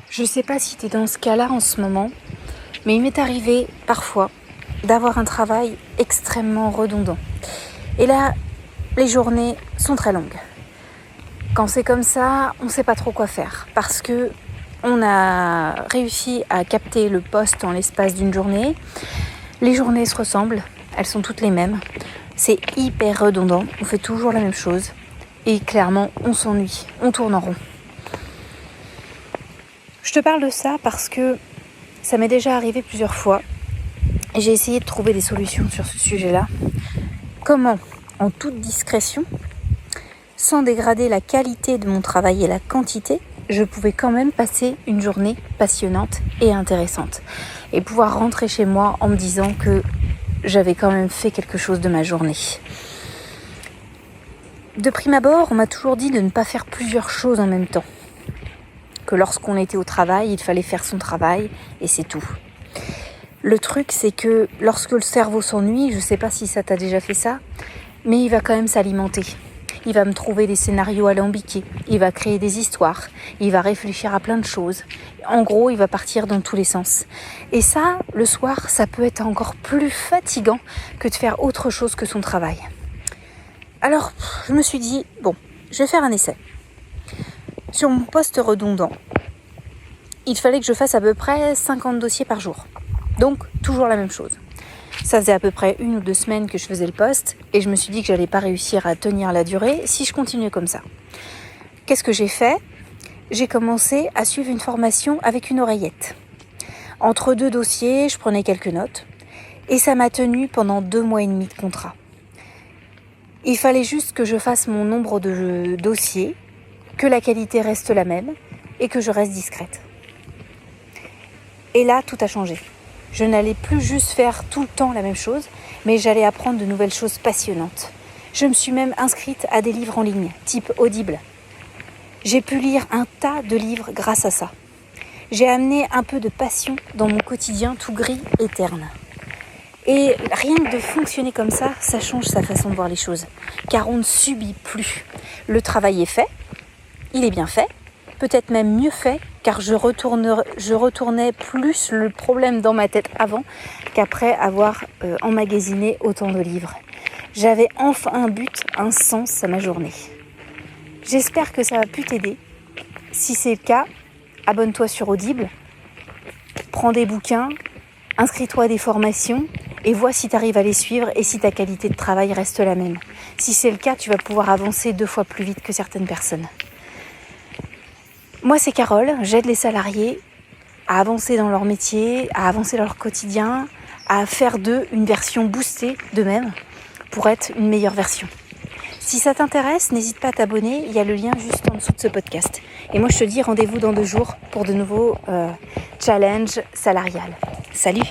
Je sais pas si tu es dans ce cas-là en ce moment, mais il m'est arrivé parfois d'avoir un travail extrêmement redondant. Et là, les journées sont très longues. Quand c'est comme ça, on ne sait pas trop quoi faire parce que on a réussi à capter le poste en l'espace d'une journée. Les journées se ressemblent, elles sont toutes les mêmes. C'est hyper redondant, on fait toujours la même chose et clairement on s'ennuie, on tourne en rond. Je te parle de ça parce que ça m'est déjà arrivé plusieurs fois et j'ai essayé de trouver des solutions sur ce sujet-là. Comment, en toute discrétion, sans dégrader la qualité de mon travail et la quantité, je pouvais quand même passer une journée passionnante et intéressante et pouvoir rentrer chez moi en me disant que j'avais quand même fait quelque chose de ma journée. De prime abord, on m'a toujours dit de ne pas faire plusieurs choses en même temps. Que lorsqu'on était au travail, il fallait faire son travail et c'est tout. Le truc, c'est que lorsque le cerveau s'ennuie, je ne sais pas si ça t'a déjà fait ça, mais il va quand même s'alimenter. Il va me trouver des scénarios alambiqués, il va créer des histoires, il va réfléchir à plein de choses. En gros, il va partir dans tous les sens. Et ça, le soir, ça peut être encore plus fatigant que de faire autre chose que son travail. Alors, je me suis dit, bon, je vais faire un essai. Sur mon poste redondant, il fallait que je fasse à peu près 50 dossiers par jour. Donc, toujours la même chose. Ça faisait à peu près 1 ou 2 semaines que je faisais le poste et je me suis dit que j'allais pas réussir à tenir la durée si je continuais comme ça. Qu'est-ce que j'ai fait ? J'ai commencé à suivre une formation avec une oreillette. Entre 2 dossiers, je prenais quelques notes et ça m'a tenu pendant 2 mois et demi de contrat. Il fallait juste que je fasse mon nombre de dossiers, que la qualité reste la même et que je reste discrète. Et là, tout a changé. Je n'allais plus juste faire tout le temps la même chose, mais j'allais apprendre de nouvelles choses passionnantes. Je me suis même inscrite à des livres en ligne, type Audible. J'ai pu lire un tas de livres grâce à ça. J'ai amené un peu de passion dans mon quotidien tout gris et terne. Et rien que de fonctionner comme ça, ça change sa façon de voir les choses. Car on ne subit plus. Le travail est fait, il est bien fait, peut-être même mieux fait, car je retournais plus le problème dans ma tête avant qu'après avoir emmagasiné autant de livres. J'avais enfin un but, un sens à ma journée. J'espère que ça a pu t'aider. Si c'est le cas, abonne-toi sur Audible, prends des bouquins, inscris-toi à des formations et vois si tu arrives à les suivre et si ta qualité de travail reste la même. Si c'est le cas, tu vas pouvoir avancer 2 fois plus vite que certaines personnes. Moi, c'est Carole, j'aide les salariés à avancer dans leur métier, à avancer dans leur quotidien, à faire d'eux une version boostée d'eux-mêmes pour être une meilleure version. Si ça t'intéresse, n'hésite pas à t'abonner, il y a le lien juste en dessous de ce podcast. Et moi, je te dis rendez-vous dans 2 jours pour de nouveaux challenges salariales. Salut!